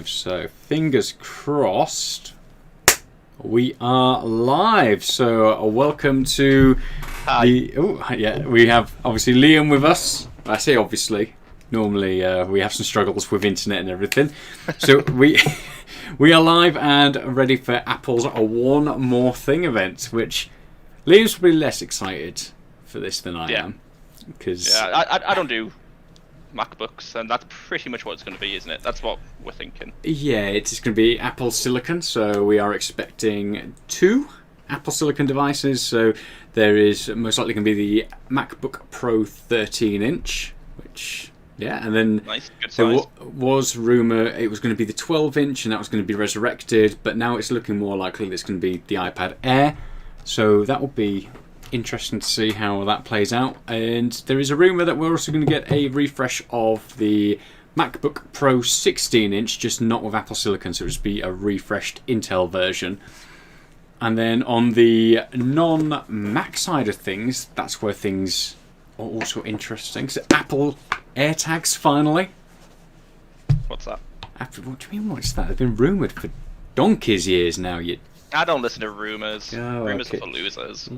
So, fingers crossed, we are live. So, welcome to we have obviously Liam with us. I say obviously. Normally, we have some struggles with internet and everything. So, we are live and ready for Apple's One More Thing event, which Liam's probably less excited for this than I am. Because I don't do MacBooks, and that's pretty much what it's going to be, isn't it? That's what we're thinking. Yeah, it's going to be Apple Silicon, so we are expecting 2 Apple Silicon devices. So there is most likely going to be the MacBook Pro 13-inch, which, and then nice, good size. There was rumour it was going to be the 12-inch, and that was going to be resurrected, but now it's looking more likely that it's going to be the iPad Air. So that will be interesting to see how that plays out. And there is a rumour that we're also going to get a refresh of the MacBook Pro 16-inch, just not with Apple Silicon, so it'll just be a refreshed Intel version. And then on the non-Mac side of things, that's where things are also interesting. So Apple AirTags finally. What's that? What do you mean, what's that? They've been rumoured for donkey's years now. I don't listen to rumours. Oh, rumours are for losers.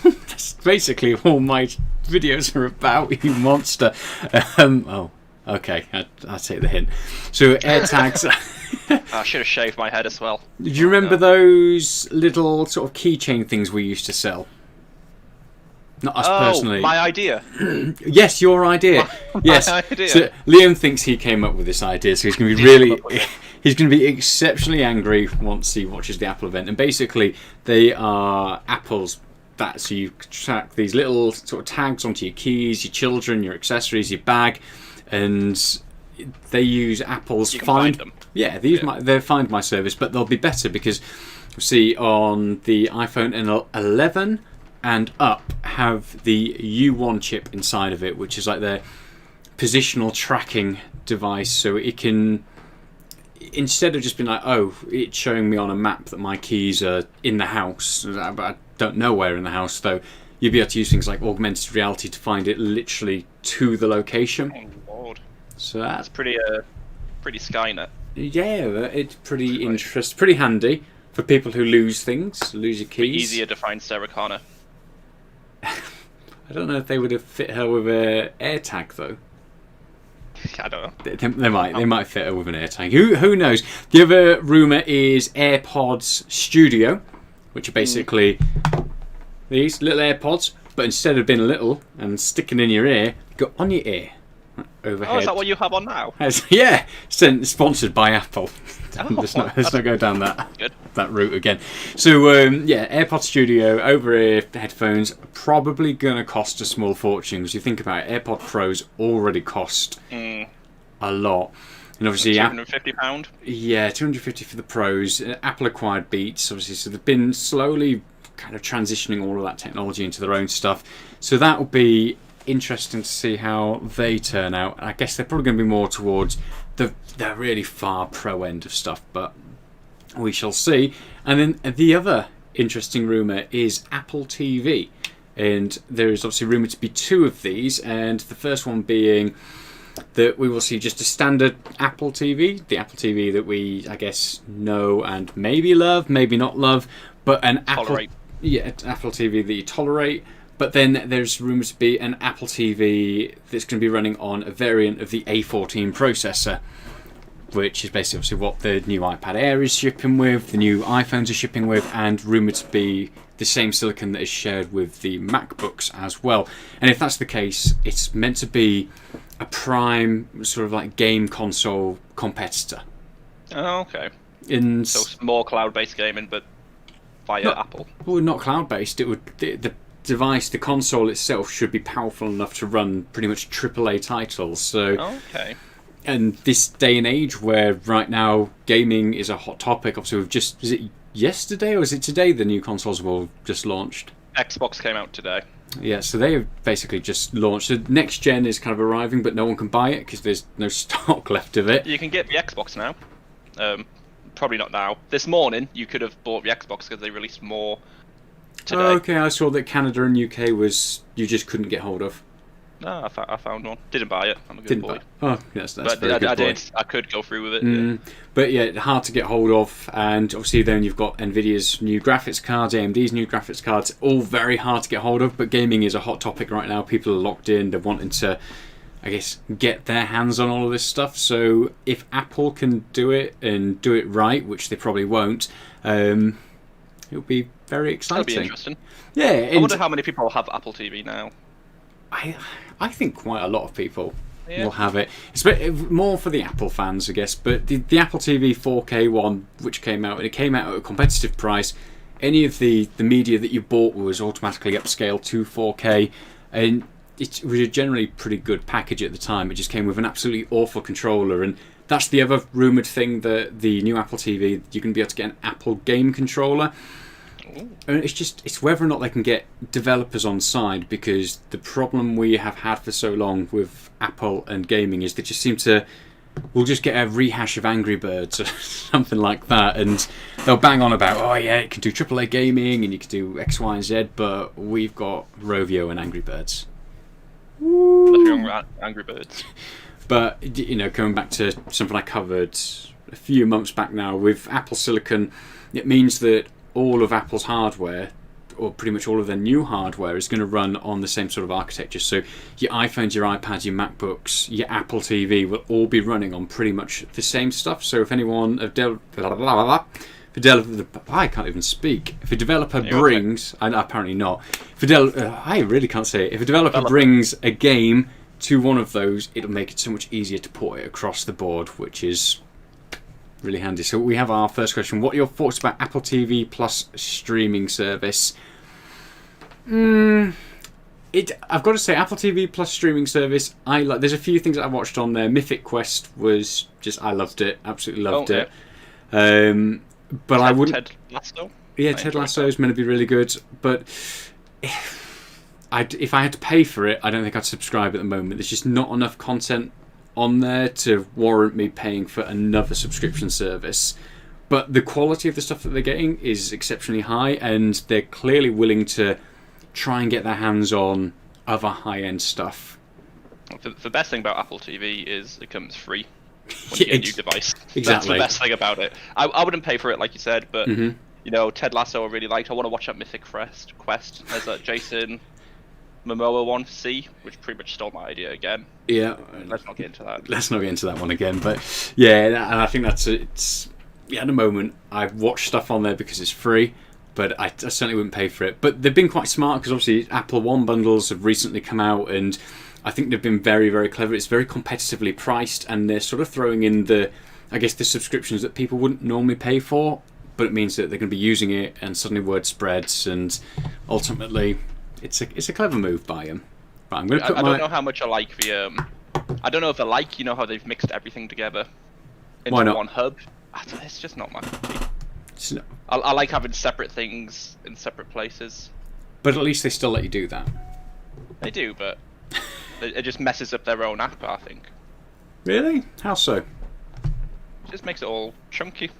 That's basically all my videos are about, you monster. Okay, I'll take the hint. So AirTags. I should have shaved my head as well. Do you remember those little sort of keychain things we used to sell? Not us personally. My idea. Yes, your idea. Yes. My idea. So Liam thinks he came up with this idea, so he's going to be he's going to be exceptionally angry once he watches the Apple event. And basically, they are Apple's. So you track these little sort of tags onto your keys, your children, your accessories, your bag, and they use Apple's find them. Yeah, their Find My service, but they'll be better because see on the iPhone 11 and up have the U1 chip inside of it, which is like their positional tracking device, so it can, instead of just being like, oh, it's showing me on a map that my keys are in the house, but I don't know where in the house, though, you'll be able to use things like augmented reality to find it literally to the location. Oh, Lord. So that's pretty Skynet. Yeah, it's pretty interesting, pretty handy for people who lose your keys. Easier to find Sarah Connor. I don't know if they would have fit her with an AirTag though. I don't know. They might fit her with an AirTag. Who knows? The other rumour is Airpods Studio, which are basically these little AirPods, but instead of being little and sticking in your ear, go on your ear. Overhead. Oh, is that what you have on now? Yeah, sponsored by Apple. Let's not go down that route again. So, AirPods Studio over-ear headphones probably going to cost a small fortune, because you think about it, AirPod Pros already cost a lot. And obviously, £250? Yeah, $250 for the Pros. Apple acquired Beats, obviously, so they've been slowly kind of transitioning all of that technology into their own stuff. So that will be interesting to see how they turn out. I guess they're probably going to be more towards the really far pro end of stuff, but we shall see. And then the other interesting rumour is Apple TV, and there is obviously rumoured to be 2 of these, and the first one being that we will see just a standard Apple TV, the Apple TV that we, I guess, know and maybe love, maybe not love, but an Apple TV that you tolerate. But then there's rumours to be an Apple TV that's going to be running on a variant of the A14 processor, which is basically obviously what the new iPad Air is shipping with, the new iPhones are shipping with, and rumoured to be the same silicon that is shared with the MacBooks as well. And if that's the case, it's meant to be a prime sort of like game console competitor. Oh, okay. So it's more cloud-based gaming, but via Apple. Well, not cloud-based. It would the device, the console itself, should be powerful enough to run pretty much AAA titles. So, okay. And this day and age, where right now gaming is a hot topic. Obviously, is it yesterday or is it today? The new consoles were all just launched. Xbox came out today. Yeah, so they have basically just launched. The next gen is kind of arriving, but no one can buy it because there's no stock left of it. You can get the Xbox now. Probably not now. This morning, you could have bought the Xbox because they released more today. Oh, okay, I saw that Canada and UK you just couldn't get hold of. No, I found one. Didn't buy it. I'm a good Didn't boy. buy. Oh, yes, that's But very good. I boy. did. I could go through with it. Yeah. But yeah, hard to get hold of, and obviously then you've got Nvidia's new graphics cards, AMD's new graphics cards, all very hard to get hold of. But gaming is a hot topic right now. People are locked in. They're wanting to, I guess, get their hands on all of this stuff. So if Apple can do it and do it right, which they probably won't, it'll be very exciting. That'll be interesting. Yeah, I wonder how many people have Apple TV now. I think quite a lot of people Yeah. will have it. It's more for the Apple fans, I guess. But the Apple TV 4K one, which came out, and it came out at a competitive price. Any of the media that you bought was automatically upscaled to 4K, and it was a generally pretty good package at the time. It just came with an absolutely awful controller, and that's the other rumoured thing, that the new Apple TV, you're going to be able to get an Apple game controller. And it's whether or not they can get developers on side, because the problem we have had for so long with Apple and gaming is they just seem to, we'll just get a rehash of Angry Birds or something like that, and they'll bang on about, oh yeah, it can do AAA gaming and you can do X, Y, and Z, but we've got Rovio and Angry Birds. Nothing wrong with Angry Birds. But, coming back to something I covered a few months back now, with Apple Silicon, it means that all of Apple's hardware, or pretty much all of their new hardware, is going to run on the same sort of architecture. So your iPhones, your iPads, your MacBooks, your Apple TV will all be running on pretty much the same stuff. So if anyone, I can't even speak. If a developer brings, apparently not. I really can't say it. If a developer brings a game to one of those, it'll make it so much easier to port it across the board, which is really handy. So we have our first question. What are your thoughts about Apple TV Plus streaming service? I've got to say, Apple TV Plus streaming service, there's a few things that I watched on there. Mythic Quest was just, I loved it. Absolutely loved it. But I wouldn't... Ted Lasso? Yeah, Ted Lasso is meant to be really good. But if I had to pay for it, I don't think I'd subscribe at the moment. There's just not enough content on there to warrant me paying for another subscription service. But the quality of the stuff that they're getting is exceptionally high, and they're clearly willing to try and get their hands on other high-end stuff. The best thing about Apple TV is it comes free when you get a new device. Exactly. That's the best thing about it. I wouldn't pay for it, like you said, but Ted Lasso I really liked. I want to watch that Mythic Quest. There's a Jason Momoa one, C, which pretty much stole my idea again. Yeah. Let's not get into that. Let's not get into that one again. But yeah, and I think at the moment, I watch stuff on there because it's free, but I certainly wouldn't pay for it. But they've been quite smart, because obviously Apple One bundles have recently come out, and I think they've been very, very clever. It's very competitively priced, and they're sort of throwing in the subscriptions that people wouldn't normally pay for, but it means that they're going to be using it, and suddenly word spreads, and ultimately it's a clever move by them. But I'm going to I don't know how much I like the I don't know if I like how they've mixed everything together into one hub. It's just not my thing. I like having separate things in separate places. But at least they still let you do that. They do, but it just messes up their own app, I think. Really? How so? It just makes it all chunky.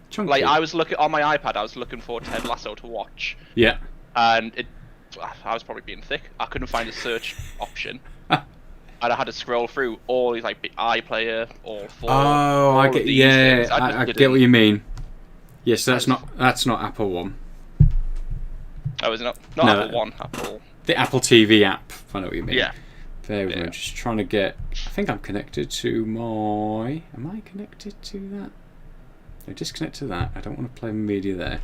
Chunky? Like, I was looking on my iPad, I was looking for Ted Lasso to watch. Yeah. And I was probably being thick. I couldn't find a search option. And I had to scroll through all these, like, iPlayer, all four. Oh, I get. Yeah, I get what you mean. Yes, that's not Apple One. Oh, is it not? Not No, Apple One. Apple. The Apple TV app. I know what you mean. Yeah. There we go. Just trying to get. I think I'm connected to my. Am I connected to that? No, disconnect to that. I don't want to play media there.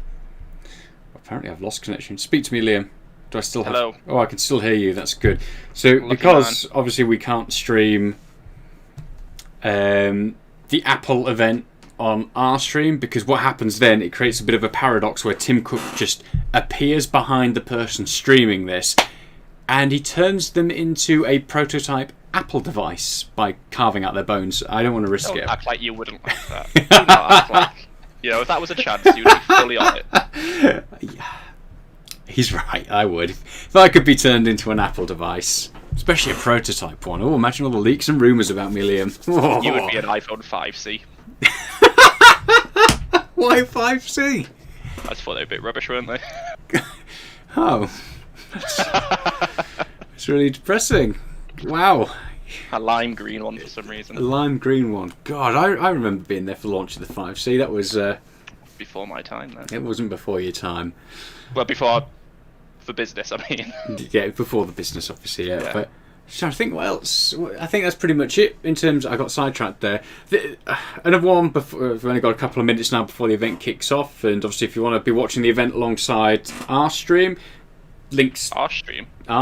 Apparently, I've lost connection. Speak to me, Liam. Do I still have? Hello. Oh, I can still hear you. That's good. So, because obviously we can't stream the Apple event on our stream, because what happens then, it creates a bit of a paradox where Tim Cook just appears behind the person streaming this, and he turns them into a prototype Apple device by carving out their bones. I don't want to risk it. Act like you wouldn't like that. Do not act like, if that was a chance, you'd be fully on it. Yeah. He's right, I would. If I could be turned into an Apple device, especially a prototype one. Oh, imagine all the leaks and rumours about me, Liam. Oh. You would be an iPhone 5C. Why 5C? I just thought they were a bit rubbish, weren't they? Oh. It's really depressing. Wow. A lime green one for some reason. A lime green one. God, I remember being there for the launch of the 5C. That was... before my time, then. It wasn't before your time. Well, before... for business, I mean. Yeah, before the business, obviously, yeah. But I think what else? I think that's pretty much it in terms. I got sidetracked there. Another one. We've only got a couple of minutes now before the event kicks off, and obviously, if you want to be watching the event alongside our stream, links. Our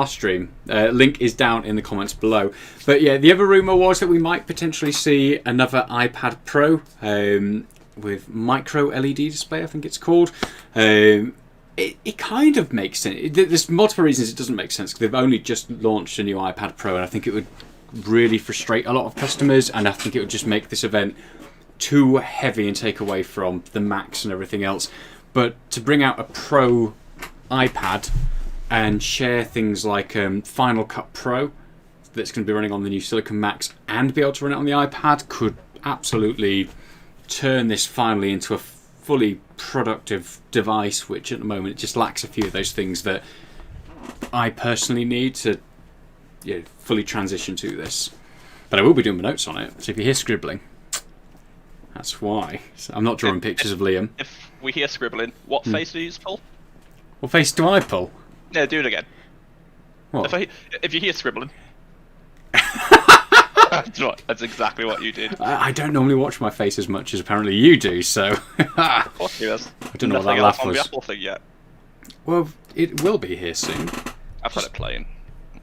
stream. Link is down in the comments below. But yeah, the other rumor was that we might potentially see another iPad Pro with micro LED display. I think it's called. It kind of makes sense. There's multiple reasons it doesn't make sense, because they've only just launched a new iPad Pro, and I think it would really frustrate a lot of customers, and I think it would just make this event too heavy and take away from the Macs and everything else. But to bring out a Pro iPad and share things like Final Cut Pro that's going to be running on the new Silicon Macs and be able to run it on the iPad could absolutely turn this finally into a fully productive device, which at the moment it just lacks a few of those things that I personally need to fully transition to this. But I will be doing my notes on it, so if you hear scribbling, that's why. So I'm not drawing pictures of Liam. If we hear scribbling, what face do you pull? What face do I pull? No, do it again. What? If you hear scribbling. That's exactly what you did. I don't normally watch my face as much as apparently you do, so... Of course he does. I don't know what that laugh was. The Apple thing yet. Well, it will be here soon. I've got it playing.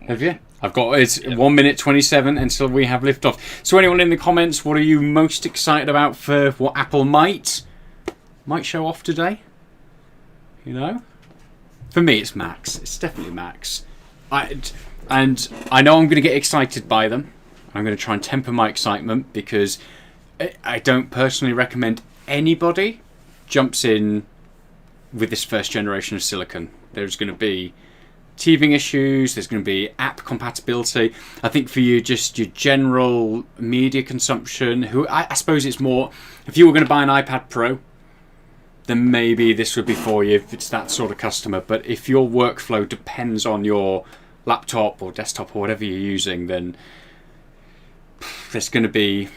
Have you? I've got it's 1 minute 27 until we have liftoff. So anyone in the comments, what are you most excited about for what Apple might show off today? You know? For me, it's Macs. It's definitely Macs. And I know I'm going to get excited by them. I'm going to try and temper my excitement, because I don't personally recommend anybody jumps in with this first generation of silicon. There's going to be teething issues, there's going to be app compatibility. I think for you, just your general media consumption, I suppose it's more, if you were going to buy an iPad Pro, then maybe this would be for you if it's that sort of customer. But if your workflow depends on your laptop or desktop or whatever you're using, then there's going to be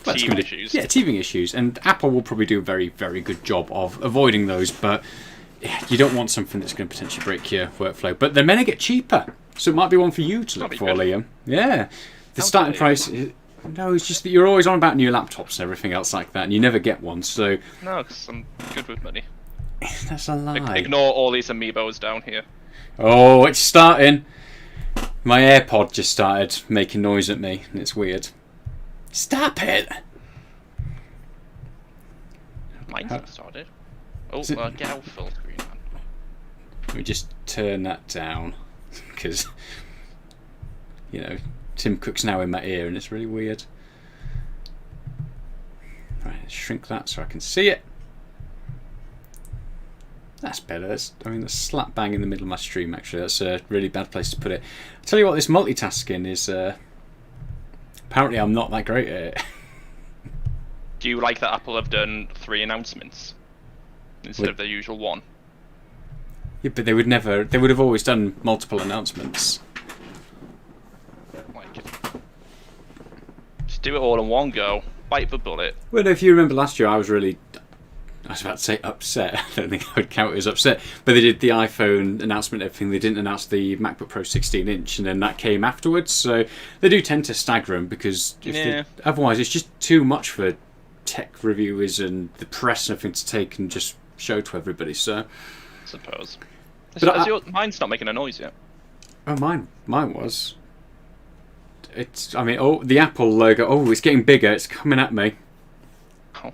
teething issues. Yeah, teething issues, and Apple will probably do a very, very good job of avoiding those. But you don't want something that's going to potentially break your workflow. But they're meant to get cheaper, so it might be one for you to look for, Liam. Yeah, the starting price. No, it's just that you're always on about new laptops and everything else like that, and you never get one. So no, because I'm good with money. That's a lie. Ignore all these amiibos down here. Oh, it's starting. My AirPod just started making noise at me, and it's weird. Stop it! Mine's not started. Oh, get out full screen, man. Let me just turn that down, because, Tim Cook's now in my ear, and it's really weird. Right, let's shrink that so I can see it. That's better. That's slap bang in the middle of my stream, actually. That's a really bad place to put it. I'll tell you what, this multitasking is... apparently I'm not that great at it. Do you like that Apple have done 3 announcements instead of their usual 1? Yeah, but they would have always done multiple announcements. Like it. Just do it all in one go. Bite the bullet. Well, if you remember last year, I was about to say upset. I don't think I would count it as upset. But they did the iPhone announcement, everything. They didn't announce the MacBook Pro 16-inch, and then that came afterwards. So they do tend to stagger them, because otherwise it's just too much for tech reviewers and the press and everything to take and just show to everybody. So, I suppose. Mine's not making a noise yet. Oh, mine was. The Apple logo. Oh, it's getting bigger. It's coming at me. Oh.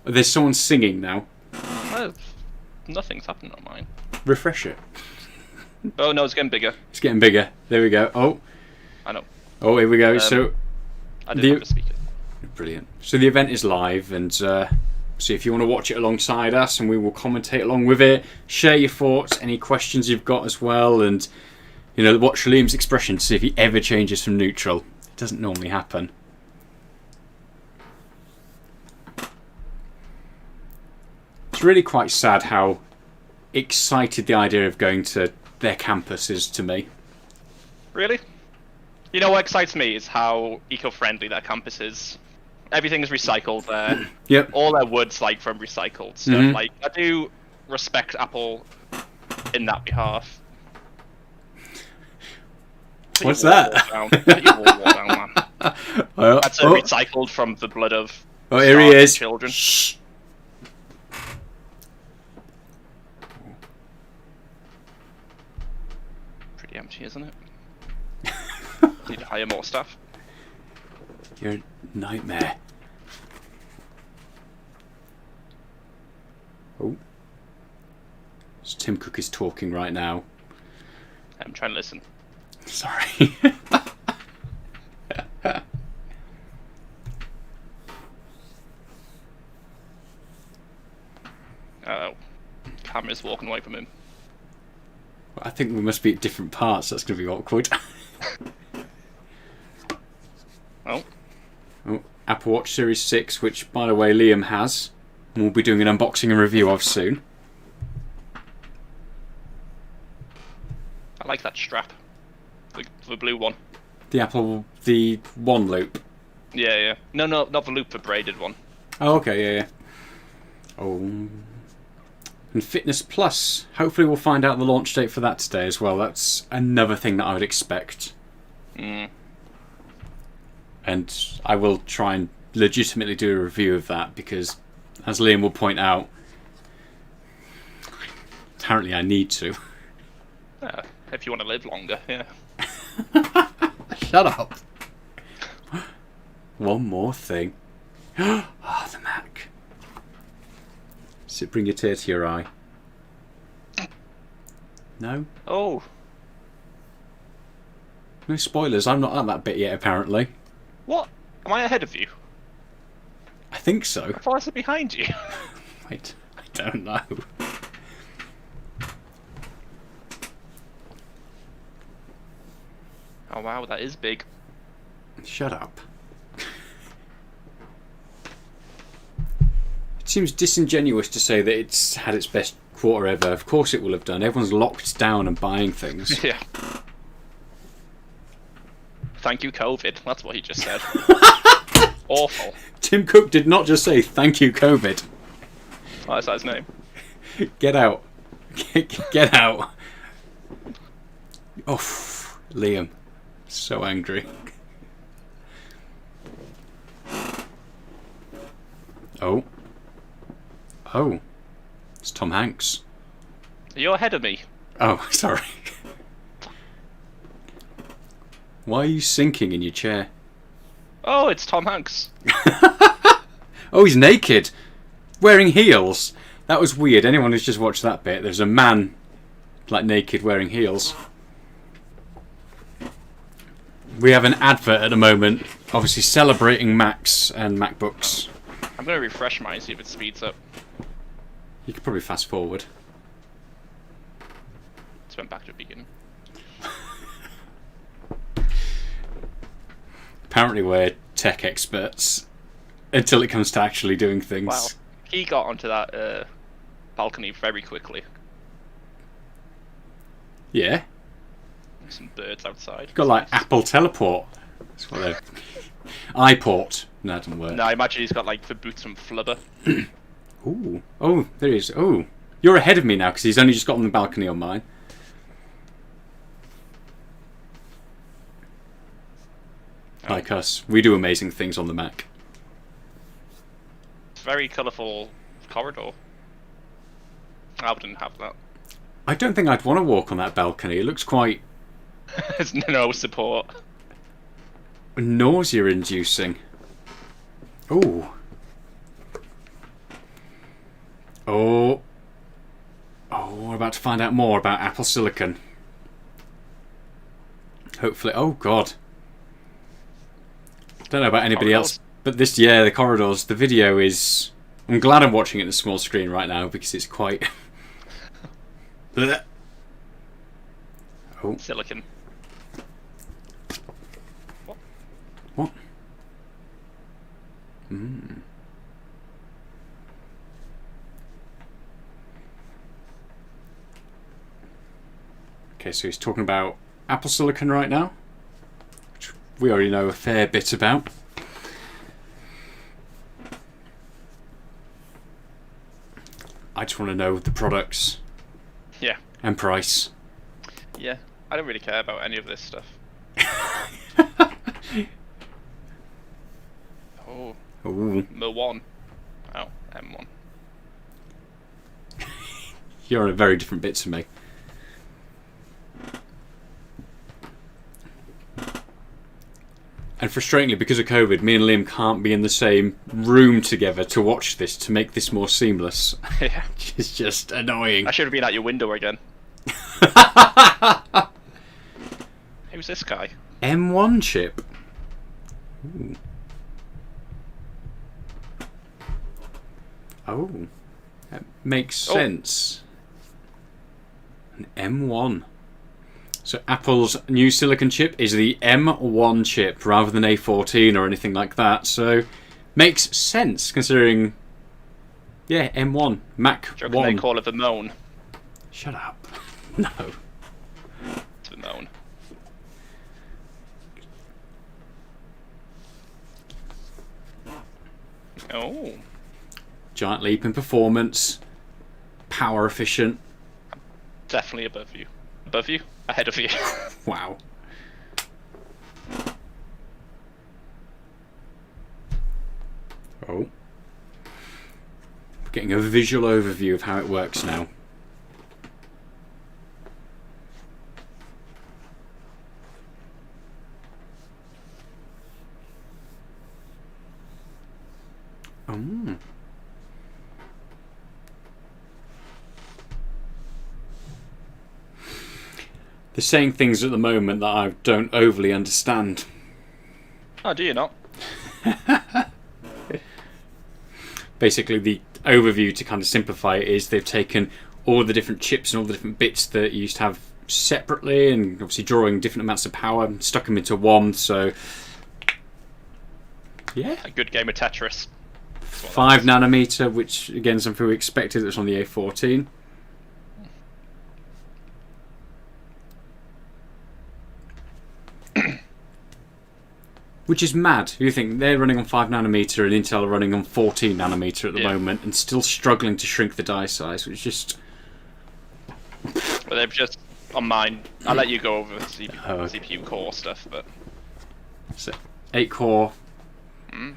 There's someone singing now. Nothing's happened on mine. Refresh it. Oh no, it's getting bigger. It's getting bigger. There we go. Oh. I know. Oh, here we go. So. I didn't have a speaker. Brilliant. So the event is live, and so if you want to watch it alongside us, and we will commentate along with it, share your thoughts, any questions you've got as well, and watch Liam's expression to see if he ever changes from neutral. It doesn't normally happen. It's really quite sad how excited the idea of going to their campus is to me. Really? You know what excites me is how eco-friendly that campus is. Everything is recycled there. Yep. All their wood's like from recycled stuff. Mhm. Like, I do respect Apple in that behalf. What's that? Put your wall down, man. That's recycled from the blood of here he is. Children. Shh. Pretty empty, isn't it? Need to hire more staff. You're a nightmare. Oh. So Tim Cook is talking right now. I'm trying to listen. Sorry. Uh-oh. Camera's walking away from him. I think we must be at different parts. That's going to be awkward. Oh. Oh, Apple Watch Series 6, which, by the way, Liam has. And we'll be doing an unboxing and review of soon. I like that strap. The blue one. The one loop. Yeah. No, not the loop, the braided one. Oh, okay, yeah. Oh. And Fitness Plus. Hopefully we'll find out the launch date for that today as well. That's another thing that I would expect. Mm. And I will try and legitimately do a review of that because, as Liam will point out, apparently I need to. If you want to live longer, yeah. Shut up. One more thing. The Mac. Bring your tear to your eye. No? Oh. No spoilers. I'm not at that bit yet, apparently. What? Am I ahead of you? I think so. I thought I was behind you. Wait, I don't know. Oh wow, that is big. Shut up. It seems disingenuous to say that it's had its best quarter ever. Of course it will have done. Everyone's locked down and buying things. Yeah. Thank you, COVID. That's what he just said. Awful. Tim Cook did not just say thank you, COVID. Oh, that's his name. Get out. Get out. Oh, Liam. So angry. Oh. Oh. It's Tom Hanks. You're ahead of me. Oh, sorry. Why are you sinking in your chair? Oh, it's Tom Hanks. Oh, he's naked. Wearing heels. That was weird. Anyone who's just watched that bit, there's a man like naked wearing heels. We have an advert at the moment, obviously celebrating Macs and MacBooks. I'm going to refresh mine, see if it speeds up. You could probably fast forward. Let's went back to the beginning. Apparently we're tech experts until it comes to actually doing things. Wow. He got onto that balcony very quickly. Yeah. Some birds outside. Got like Apple Teleport. That's what they're... iPort. No, it doesn't work. No, I imagine he's got like the boots from Flubber. Ooh. Oh, there he is. Oh. You're ahead of me now because he's only just got on the balcony on mine. Oh. Like us. We do amazing things on the Mac. It's a very colourful corridor. I wouldn't have that. I don't think I'd want to walk on that balcony. It looks quite... There's no support. nausea-inducing. Ooh. Oh. Oh, we're about to find out more about Apple Silicon. Hopefully. Oh, God. Don't know about anybody else, but this, yeah, the corridors, the video is... I'm glad I'm watching it on a small screen right now because it's quite... Oh. Silicon. What? Hmm. Okay, so he's talking about Apple Silicon right now, which we already know a fair bit about. I just want to know the products. Yeah. And price. Yeah, I don't really care about any of this stuff. Oh. Ooh. M1. Oh, M1. You're on a very different bit to me. And frustratingly, because of COVID, me and Liam can't be in the same room together to watch this, to make this more seamless. Yeah. It's just annoying. I should have been at your window again. Who's this guy? M1 chip. Ooh. Oh. That makes sense. An M1. So Apple's new silicon chip is the M1 chip rather than A14 or anything like that. So makes sense considering, yeah, M1 Mac Do you reckon 1. they call it the Moan? Shut up. No. It's the Moan. Oh. Giant leap in performance. Power efficient. Definitely above you. Above you? Ahead of you. Wow. Oh. Getting a visual overview of how it works now. Oh. They're saying things at the moment that I don't overly understand. Oh, do you not? Basically, the overview to kind of simplify it is they've taken all the different chips and all the different bits that you used to have separately and obviously drawing different amounts of power and stuck them into one. So, yeah. A good game of Tetris. 5 nanometer, which again, something we expected. It was on the A14. Which is mad. You think they're running on 5 nanometer and Intel are running on 14 nanometer at the moment and still struggling to shrink the die size, which is just. But they've just on mine. I'll let you go over the CPU core stuff, but. So, 8 core. Mm.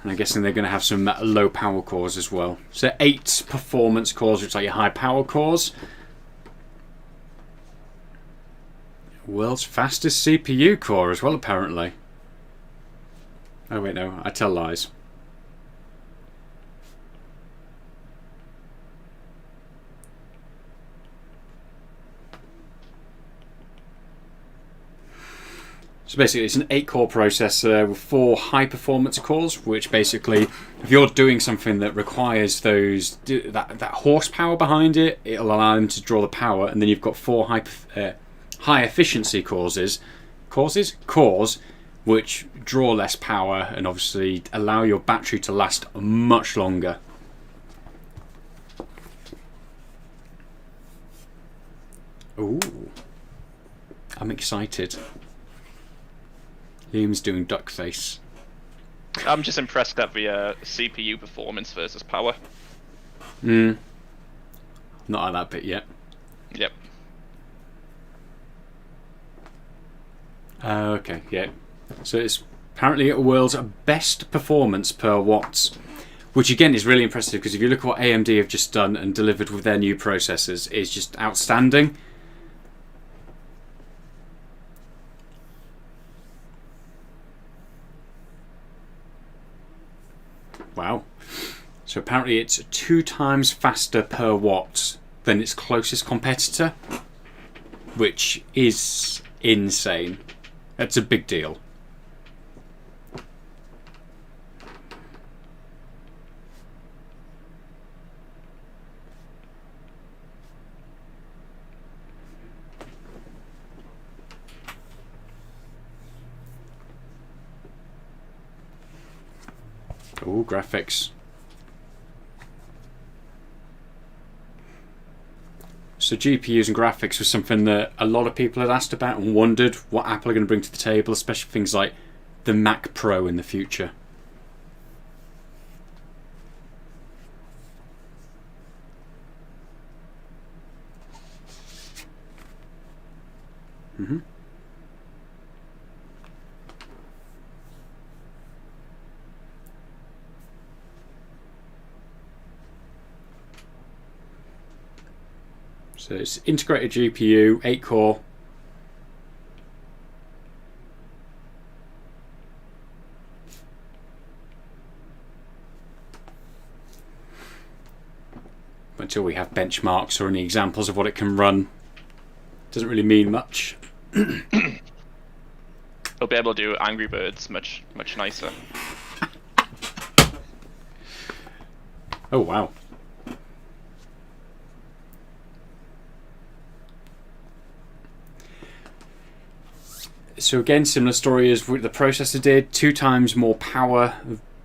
And I'm guessing they're going to have some low power cores as well. So 8 performance cores, which are your high power cores. World's fastest CPU core as well, apparently. Oh wait, no, I tell lies. So basically it's an 8-core processor with 4 high-performance cores, which basically, if you're doing something that requires that horsepower behind it, it'll allow them to draw the power, and then you've got 4 high-efficiency cores, which draw less power and obviously allow your battery to last much longer. Ooh. I'm excited. Liam's doing duck face. I'm just impressed at the CPU performance versus power. Not at that bit yet. Yep. Okay, yeah. So it's apparently the world's best performance per watt, which again is really impressive because if you look at what AMD have just done and delivered with their new processors, it's just outstanding. Wow. So apparently it's 2 times faster per watt than its closest competitor, which is insane. That's a big deal. Oh, graphics. So GPUs and graphics was something that a lot of people had asked about and wondered what Apple are going to bring to the table, especially things like the Mac Pro in the future. So it's integrated GPU, 8 core. Until we have benchmarks or any examples of what it can run, doesn't really mean much. We'll be able to do Angry Birds much nicer. Oh wow. So again, similar story as what the processor did, 2 times more power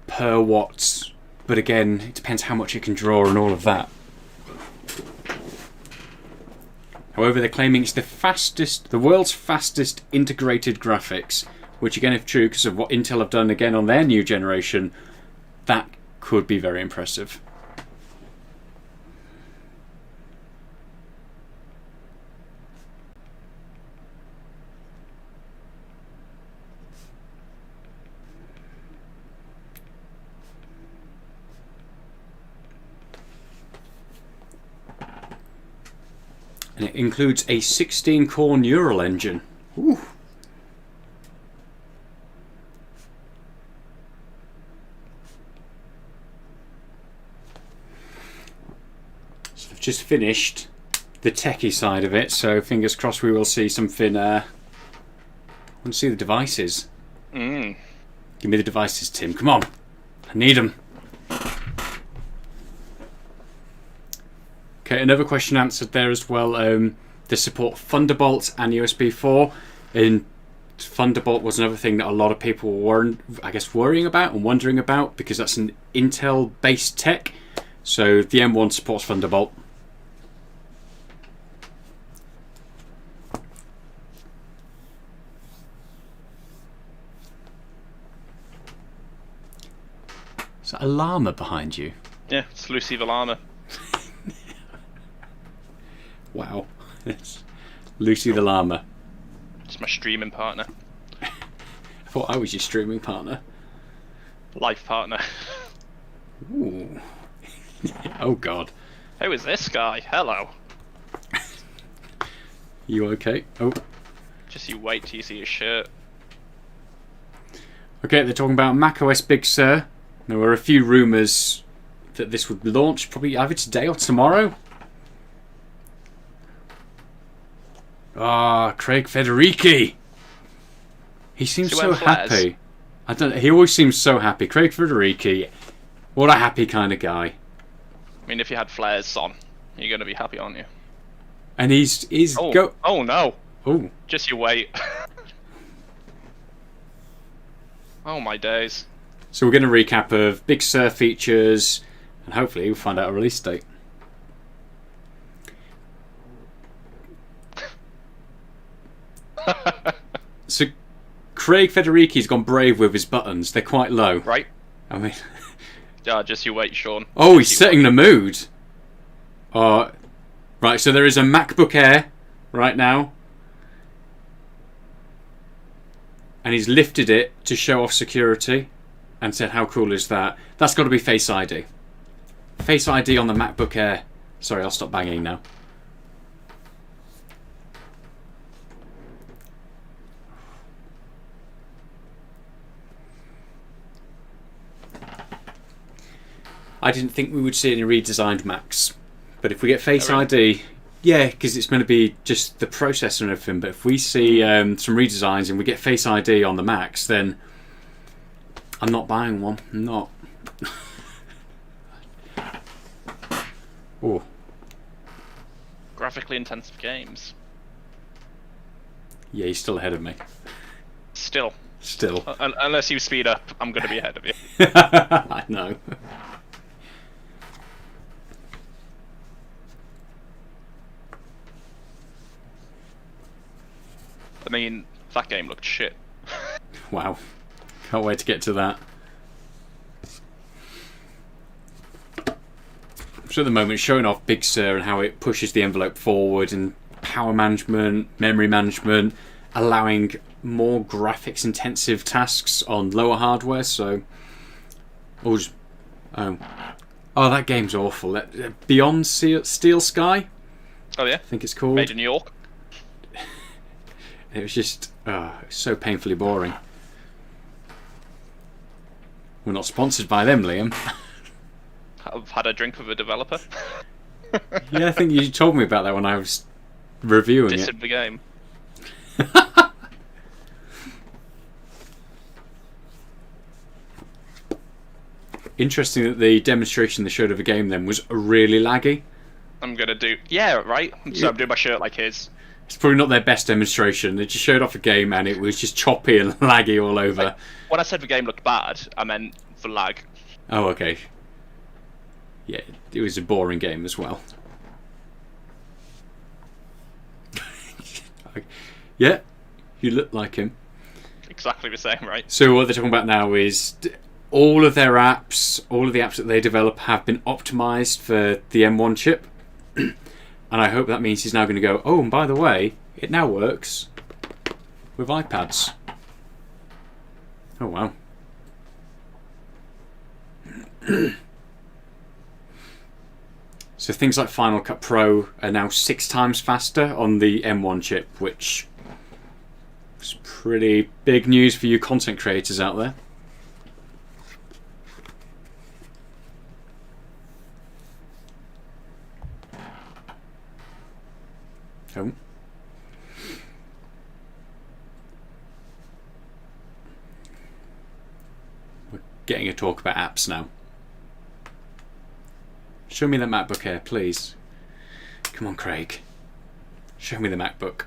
per watt, but again, it depends how much it can draw and all of that. However, they're claiming it's the world's fastest integrated graphics, which again, if true, because of what Intel have done again on their new generation, that could be very impressive. And it includes a 16-core neural engine. Ooh. So I've just finished the techie side of it, so fingers crossed we will see something. I want to see the devices. Give me the devices, Tim. Come on. I need them. Okay, another question answered there as well. They support Thunderbolt and USB 4. And Thunderbolt was another thing that a lot of people were, I guess, worrying about and wondering about, because that's an Intel-based tech. So the M1 supports Thunderbolt. Is that a llama behind you? Yeah, it's Lucy the llama. Wow. It's Lucy the llama. It's my streaming partner. I thought I was your streaming partner. Life partner. Ooh. Oh god. Who is this guy? Hello. You okay? Oh. Just you wait till you see his shirt. Okay, they're talking about macOS Big Sur. There were a few rumours that this would launch probably either today or tomorrow. Ah, Craig Federighi. He seems so happy. I don't know, he always seems so happy. Craig Federighi, what a happy kind of guy. I mean, if you had flares on, you're going to be happy, aren't you? And he's oh no. Oh. Just you wait. Oh my days. So we're going to recap of Big Sur features, and hopefully we'll find out a release date. So Craig Federighi's gone brave with his buttons. They're quite low. Right. I mean... Yeah, just you wait, Sean. Oh, he's setting the mood. Right, so there is a MacBook Air right now. And he's lifted it to show off security and said, how cool is that? That's got to be Face ID. Face ID on the MacBook Air. Sorry, I'll stop banging now. I didn't think we would see any redesigned Macs, but if we get Face ID, yeah, because it's going to be just the processor and everything. But if we see some redesigns and we get Face ID on the Macs, then I'm not buying one. I'm not. Oh. Graphically intensive games. Yeah, he's still ahead of me. Still. Unless you speed up, I'm going to be ahead of you. I know. I mean, that game looked shit. Wow. Can't wait to get to that. So at the moment, showing off Big Sur and how it pushes the envelope forward and power management, memory management, allowing more graphics intensive tasks on lower hardware. So, oh, that game's awful. Beyond Steel Sky. Oh yeah, I think it's called. Made in New York. It was just so painfully boring. We're not sponsored by them, Liam. I've had a drink with a developer. Yeah, I think you told me about that when I was reviewing it. Dissing the game. Interesting that the demonstration they showed of a game then was really laggy. I'm gonna do. Yeah, right. So I'm doing my shirt like his. It's probably not their best demonstration. They just showed off a game and it was just choppy and laggy all over. Like, when I said the game looked bad, I meant for lag. Oh, okay. Yeah, it was a boring game as well. Yeah, you look like him. Exactly the same, right? So what they're talking about now is all of their apps, all of the apps that they develop have been optimized for the M1 chip. And I hope that means he's now going to go, oh, and by the way, it now works with iPads. Oh, wow. So things like Final Cut Pro are now 6 times faster on the M1 chip, which is pretty big news for you content creators out there. Oh. We're getting a talk about apps now. Show me that MacBook Air, please. Come on, Craig. Show me the MacBook.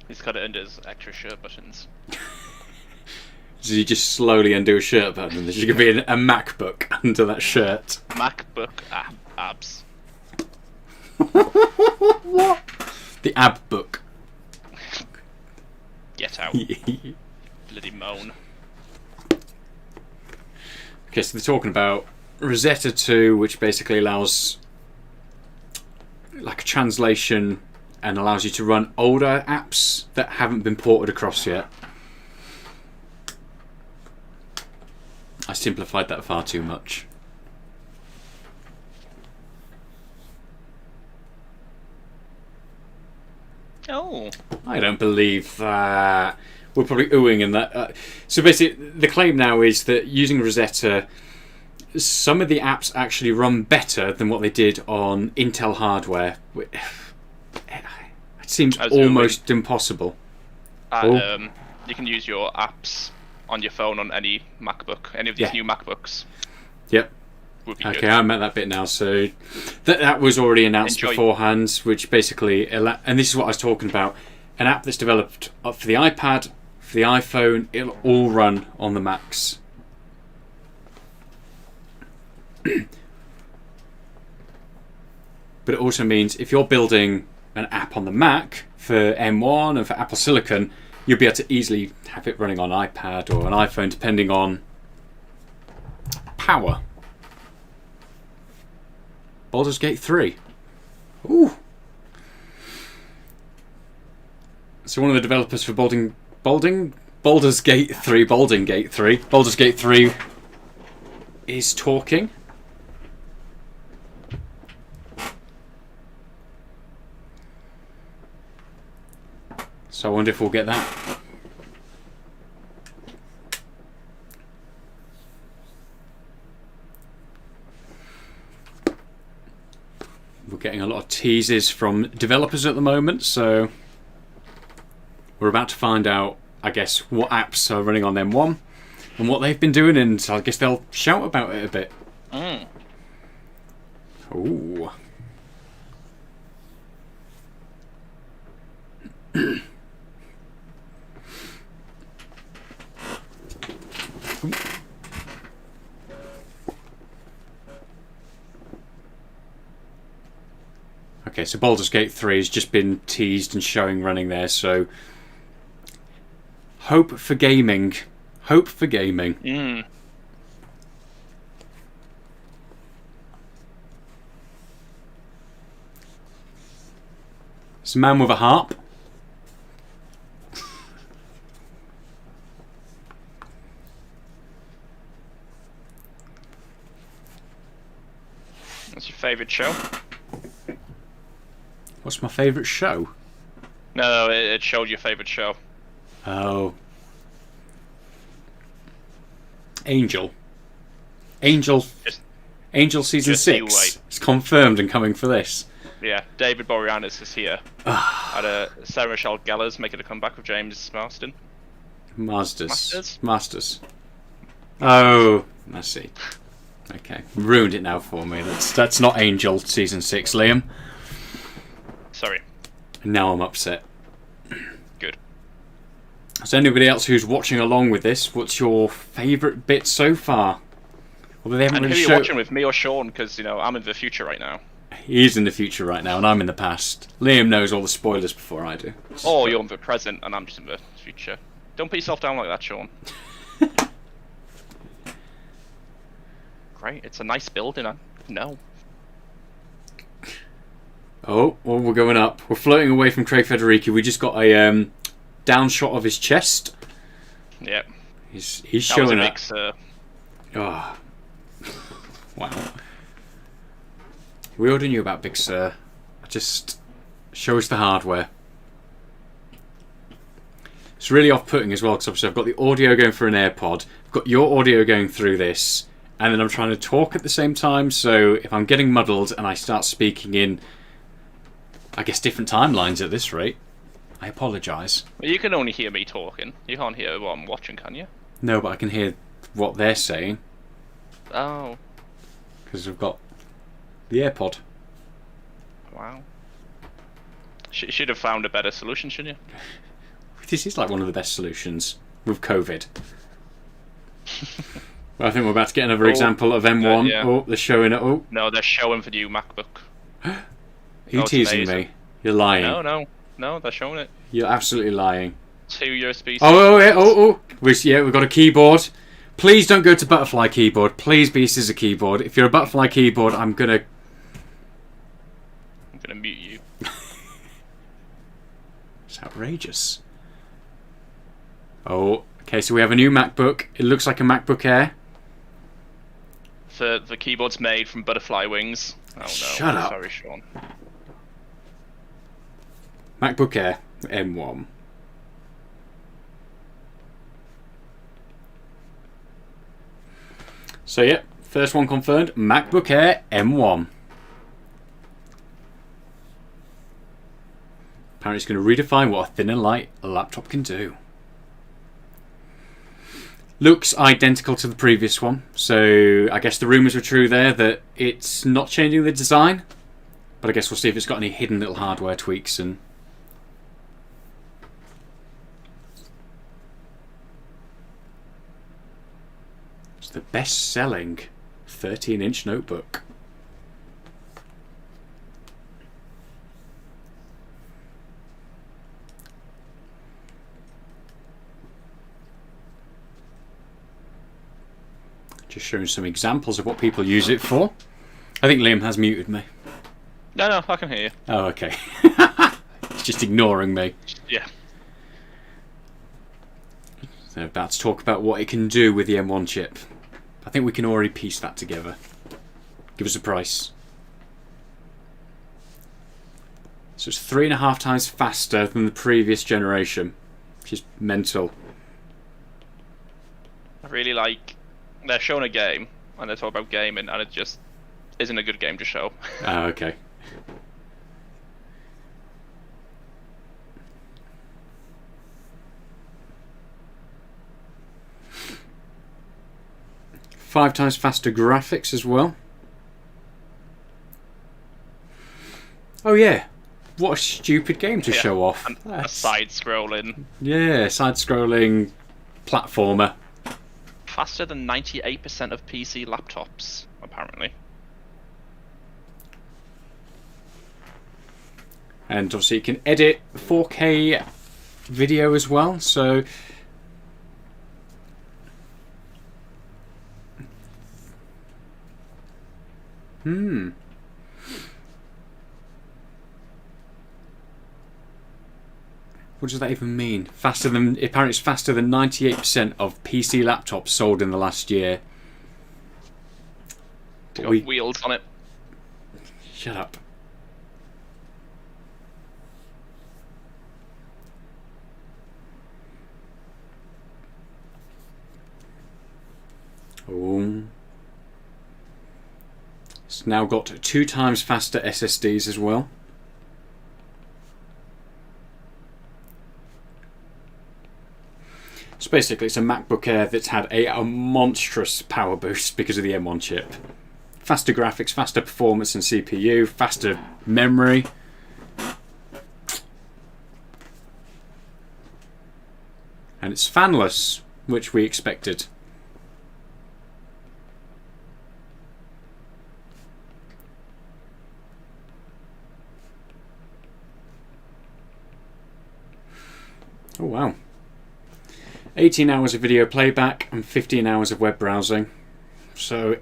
He's got it under his extra shirt buttons. So you just slowly undo a shirt button. There's going to be a MacBook under that shirt. MacBook abs. What? The ab book. Get out. Bloody moan. Okay, so they're talking about Rosetta 2, which basically allows like a translation and allows you to run older apps that haven't been ported across yet. I simplified that far too much. Oh. I don't believe that. We're probably oohing in that. So basically, the claim now is that using Rosetta, some of the apps actually run better than what they did on Intel hardware. It seems almost impossible. You can use your apps on your phone on any MacBook, any of these new MacBooks. Yep. Okay, good. I met that bit now. So that was already announced beforehand, which basically, and this is what I was talking about, an app that's developed for the iPad, for the iPhone, it'll all run on the Macs. But it also means if you're building an app on the Mac for M1 and for Apple Silicon, you'll be able to easily have it running on iPad or an iPhone, depending on power. Baldur's Gate 3. Ooh. So one of the developers for Baldur's Gate 3 is talking. So I wonder if we'll get that. We're getting a lot of teasers from developers at the moment, so we're about to find out, I guess, what apps are running on M1 and what they've been doing, and I guess they'll shout about it a bit. Ooh. Okay, Okay, so Baldur's Gate 3 has just been teased and showing running there, so hope for gaming. Hope for gaming. Mm. It's a man with a harp. What's your favourite show? What's my favourite show? No, it showed your favourite show. Oh. Angel. Angel season just you 6. wait. It's confirmed and coming for this. Yeah, David Boreanaz is here. Sarah Michelle Gellar's making a comeback with James Marsden. Masters. Oh, I see. Okay, ruined it now for me. That's not Angel season 6, Liam. Sorry. Now I'm upset. Good. So anybody else who's watching along with this, what's your favourite bit so far? Well, they haven't And really who are you watching with, me or Sean? Because, you know, I'm in the future right now. He's in the future right now, and I'm in the past. Liam knows all the spoilers before I do. Or you're in the present, and I'm just in the future. Don't put yourself down like that, Sean. Great, it's a nice building, I know. Oh, well, we're going up. We're floating away from Craig Federici. We just got a down shot of his chest. Yep. He's That showing was a up. mix, Oh. Wow. We already knew about Big Sur. Just show us the hardware. It's really off-putting as well, because obviously I've got the audio going through an AirPod, I've got your audio going through this, and then I'm trying to talk at the same time, so if I'm getting muddled and I start speaking in, I guess, different timelines at this rate, I apologise. well, you can only hear me talking. You can't hear what I'm watching, can you? No, but I can hear what they're saying, Oh, because we've got the AirPod. wow. Should have found a better solution, shouldn't you? This is like one of the best solutions with COVID. Well, I think we're about to get another example of M1. yeah. Oh, they're showing it. Oh, No, they're showing for the new MacBook. are you Oh, it's teasing amazing. me? You're lying. No, they're showing it. You're absolutely lying. 2 USB. Yeah, we've got a keyboard. Please don't go to butterfly keyboard. Please be scissor keyboard. If you're a butterfly keyboard, I'm gonna mute you. It's outrageous. Oh, okay, so we have a new MacBook. It looks like a MacBook Air. The keyboard's made from butterfly wings. Oh no. Shut up. Sorry, Sean. MacBook Air M1. So yeah, first one confirmed, MacBook Air M1. Apparently it's going to redefine what a thin and light laptop can do. Looks identical to the previous one, so I guess the rumours were true there that it's not changing the design, but I guess we'll see if it's got any hidden little hardware tweaks. And it's the best-selling 13-inch notebook. Just showing some examples of what people use it for. I think Liam has muted me. No, I can hear you. Oh, okay. He's just ignoring me. Yeah. They're about to talk about what it can do with the M1 chip. I think we can already piece that together. Give us a price. So it's 3.5 times faster than the previous generation, which is mental. I really like. They're showing a game, and they're talking about gaming, and it just isn't a good game to show. Oh, okay. Five times faster graphics as well. Oh yeah, what a stupid game to show off. And a side-scrolling. Yeah, side-scrolling platformer. Faster than 98% of PC laptops, apparently. And obviously you can edit 4K video as well, so what does that even mean? Apparently it's faster than 98% of PC laptops sold in the last year. It's got wheels on it. Shut up. Oh. It's now got 2 times faster SSDs as well. So basically it's a MacBook Air that's had a monstrous power boost because of the M1 chip. Faster graphics, faster performance and CPU, faster memory. And it's fanless, which we expected. Oh wow. 18 hours of video playback and 15 hours of web browsing. So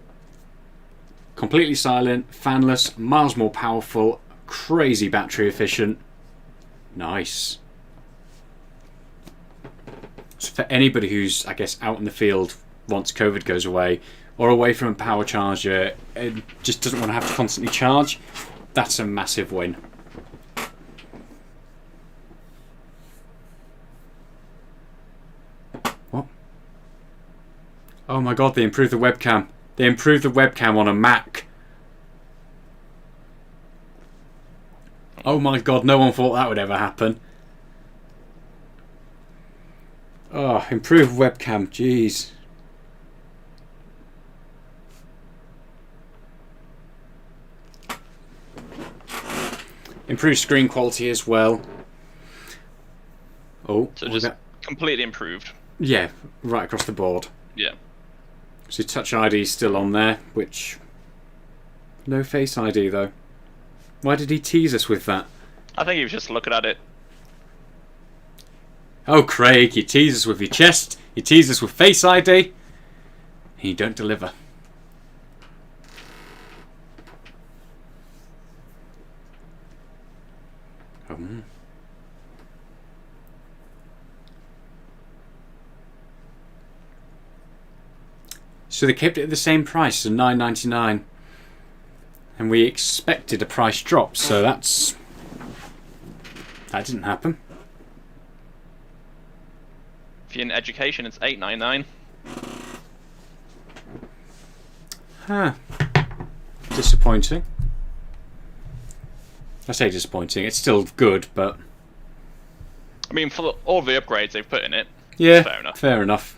completely silent, fanless, miles more powerful, crazy battery efficient. Nice. So for anybody who's, I guess, out in the field once COVID goes away, or away from a power charger and just doesn't want to have to constantly charge, that's a massive win. Oh my god, they improved the webcam. They improved the webcam on a Mac. Oh my god, no one thought that would ever happen. Oh, improved webcam, jeez. Improved screen quality as well. Oh, so just completely improved. Yeah, right across the board. Yeah. So Touch ID is still on there, which... No Face ID though. Why did he tease us with that? I think he was just looking at it. Oh Craig, you tease us with your chest, you tease us with Face ID, and you don't deliver. So they kept it at the same price, so $9.99, and we expected a price drop. So that didn't happen. If you're in education, it's $8.99. Huh. Disappointing. I say disappointing. It's still good, but I mean, for all the upgrades they've put in it. Yeah, fair enough. Fair enough.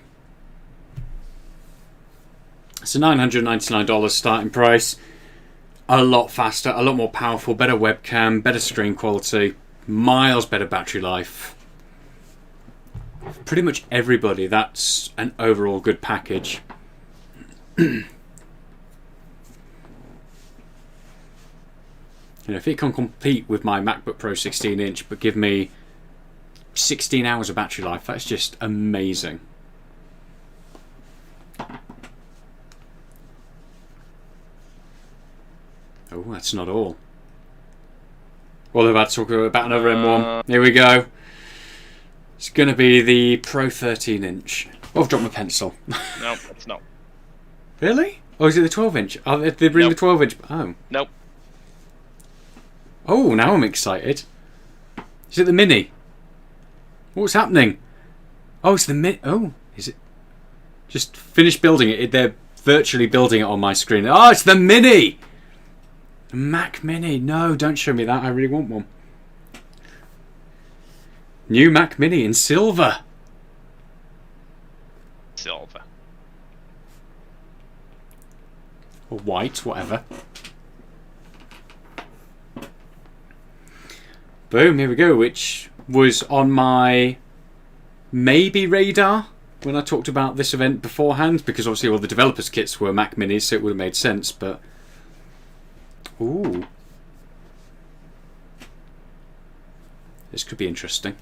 It's a $999 starting price. A lot faster, a lot more powerful, better webcam, better screen quality, miles better battery life. Pretty much everybody, that's an overall good package. You know, if it can compete with my MacBook Pro 16-inch but give me 16 hours of battery life, that's just amazing. Oh, that's not all. Well, they're about to talk about another M1. Here we go. It's going to be the Pro 13-inch. Oh, I've dropped my pencil. No, it's not. Really? Oh, is it the 12-inch? Oh, did they bring the 12-inch? Oh. Nope. Oh, now I'm excited. Is it the Mini? What's happening? Oh, it's the Mini. Oh, is it? Just finished building it. They're virtually building it on my screen. Oh, it's the Mini! The Mac Mini. No, don't show me that. I really want one. New Mac Mini in silver. Silver. Or white, whatever. Boom, here we go, which was on my maybe radar when I talked about this event beforehand, because obviously all the developers' kits were Mac Minis, so it would have made sense, but... Ooh. This could be interesting.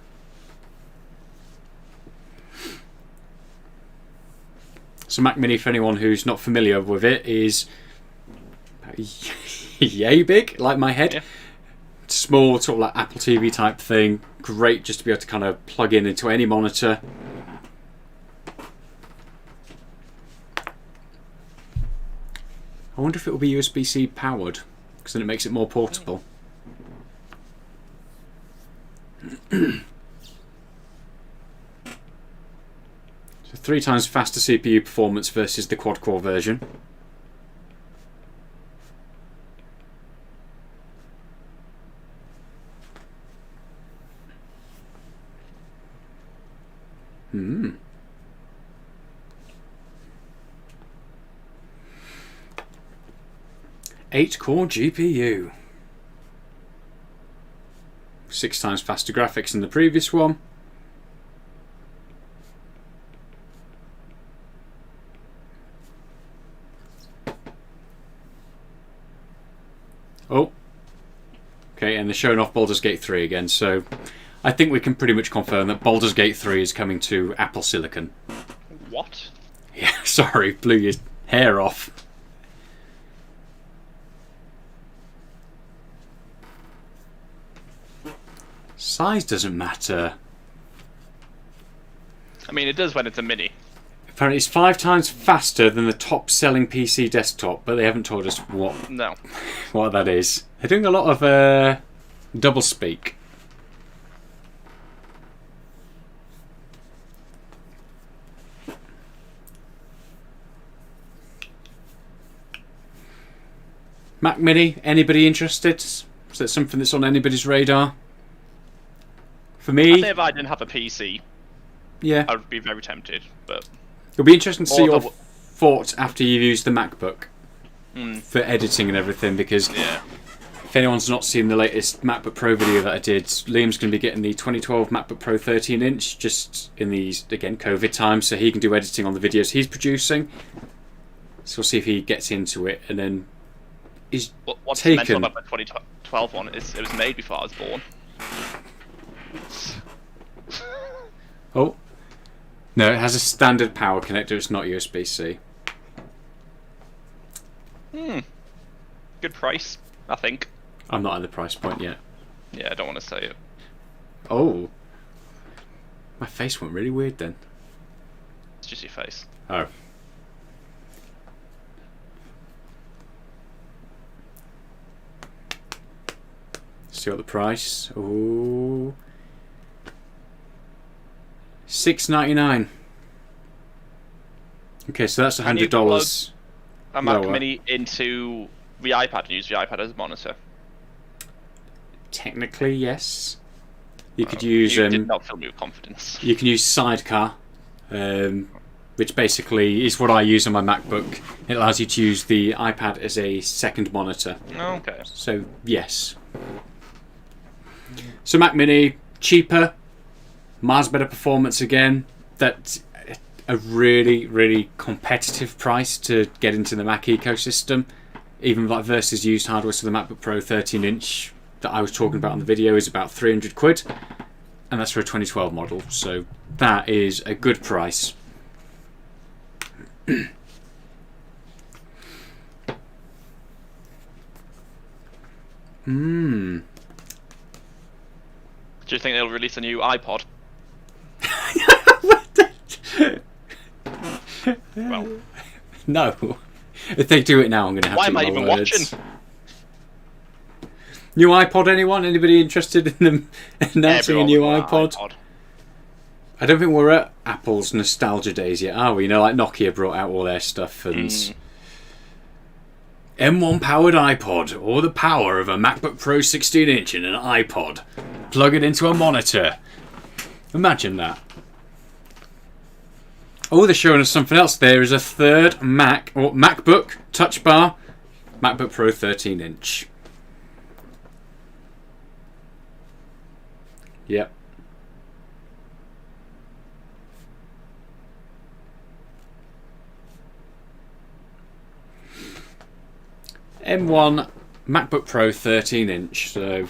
So Mac Mini, for anyone who's not familiar with it, is yay big, like my head. Yeah. Small, sort of like Apple TV type thing. Great just to be able to kind of plug in into any monitor. I wonder if it will be USB-C powered, because then it makes it more portable. So 3 times faster CPU performance versus the quad-core version. Hmm. Eight-core GPU. 6 times faster graphics than the previous one. Oh. Okay, and they're showing off Baldur's Gate 3 again, so I think we can pretty much confirm that Baldur's Gate 3 is coming to Apple Silicon. What? Yeah, sorry, blew your hair off. Size doesn't matter. I mean, it does when it's a mini. Apparently it's 5 times faster than the top selling PC desktop, but they haven't told us what that is. They're doing a lot of double speak. Mac Mini, anybody interested? Is that something that's on anybody's radar? For me, I think if I didn't have a PC, yeah, I would be very tempted. But it'll be interesting to see your thoughts after you've used the MacBook for editing and everything. Because if anyone's not seen the latest MacBook Pro video that I did, Liam's going to be getting the 2012 MacBook Pro 13-inch just in these, again, COVID times, so he can do editing on the videos he's producing. So we'll see if he gets into it, and then is what's taken. About the 2012 one is it was made before I was born. Oh. No, it has a standard power connector, it's not USB-C. Good price, I think. I'm not at the price point yet. Yeah, I don't want to say it. Oh. My face went really weird then. It's just your face. Oh. See what the price. Oh. $6.99. Okay, so that's $100. A Mac Mini into the iPad and use the iPad as a monitor. Technically, yes. You could use. You did not fill me with confidence. You can use Sidecar, which basically is what I use on my MacBook. It allows you to use the iPad as a second monitor. Oh, okay. So yes. So Mac Mini, cheaper, miles better performance again. That's a really, really competitive price to get into the Mac ecosystem. Even like versus used hardware, so the MacBook Pro 13-inch that I was talking about on the video is about 300 quid. And that's for a 2012 model. So that is a good price. Do you think they'll release a new iPod? Well, no. If they do it now, I'm going to have to. Why am I even watching? New iPod, anyone? Anybody interested in them announcing a new iPod? I don't think we're at Apple's nostalgia days yet, are we? You know, like Nokia brought out all their stuff and M1 powered iPod, or the power of a MacBook Pro 16-inch in an iPod. Plug it into a monitor. Imagine that. Oh, they're showing us something else. There is a third Mac or MacBook Touch Bar, MacBook Pro 13-inch. Yep. M1 MacBook Pro 13-inch, so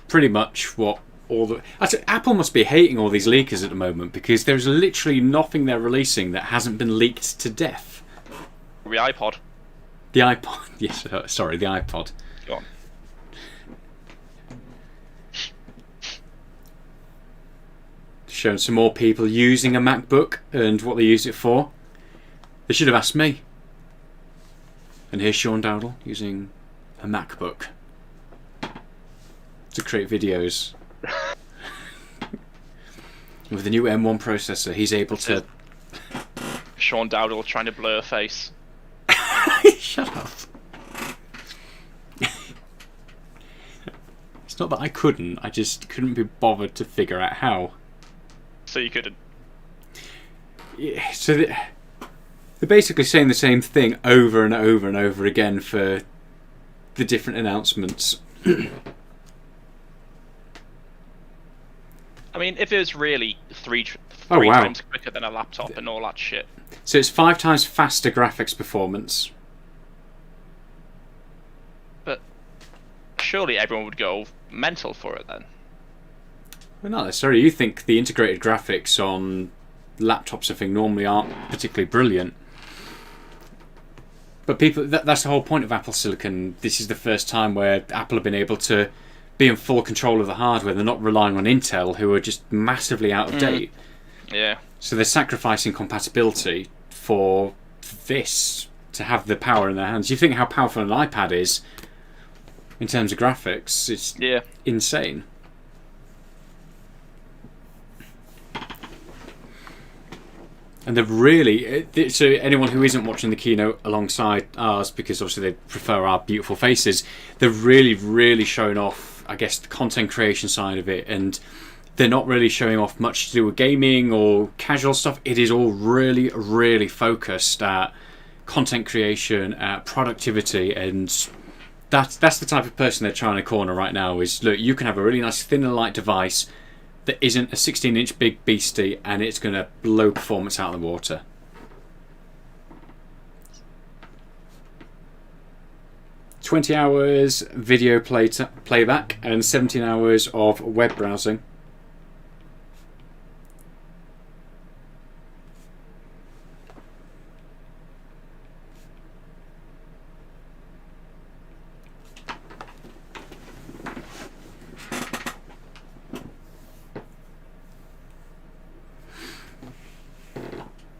pretty much what all the... Actually, Apple must be hating all these leakers at the moment, because there's literally nothing they're releasing that hasn't been leaked to death. The iPod. The iPod. Yes, sorry, the iPod. Go on. Shown some more people using a MacBook and what they use it for. They should have asked me. And here's Sean Dowdle using a MacBook to create videos. With the new M1 processor, he's able to... Sean Dowdle trying to blur a face. Shut up. It's not that I couldn't, I just couldn't be bothered to figure out how. So you couldn't? Yeah, so they're basically saying the same thing over and over and over again for the different announcements. I mean, if it was really three wow. times quicker than a laptop and all that shit. So it's 5 times faster graphics performance. But surely everyone would go mental for it then. Well, not necessarily. You think the integrated graphics on laptops, I think, normally aren't particularly brilliant. But people, that's the whole point of Apple Silicon. This is the first time where Apple have been able to be in full control of the hardware. They're not relying on Intel, who are just massively out of date. Yeah. So they're sacrificing compatibility for this to have the power in their hands. You think how powerful an iPad is in terms of graphics? It's insane. And they've really... So anyone who isn't watching the keynote alongside ours, because obviously they prefer our beautiful faces, they've really, really shown off, I guess, the content creation side of it. And they're not really showing off much to do with gaming or casual stuff. It is all really, really focused at content creation, at productivity. And that's the type of person they're trying to corner right now is, look, you can have a really nice thin and light device that isn't a 16-inch big beastie, and it's going to blow performance out of the water. $20 hours video playback and 17 hours of web browsing.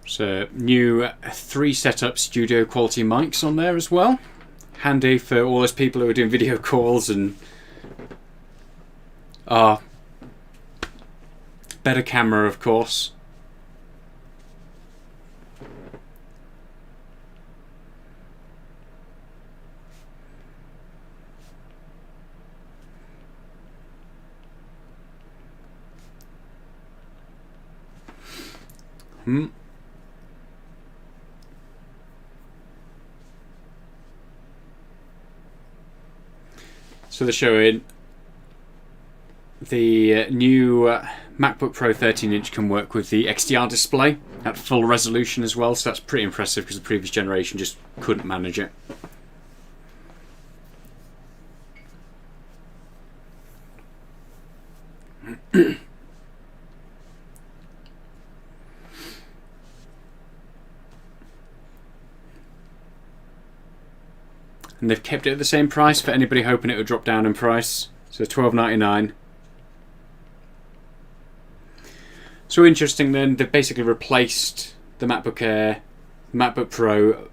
So new 3 setup studio quality mics on there as well. Handy for all those people who are doing video calls and better camera, of course. So they're showing the new MacBook Pro 13-inch can work with the XDR display at full resolution as well, so that's pretty impressive because the previous generation just couldn't manage it. And they've kept it at the same price for anybody hoping it would drop down in price. So $12.99. So interesting then, they've basically replaced the MacBook Air, MacBook Pro,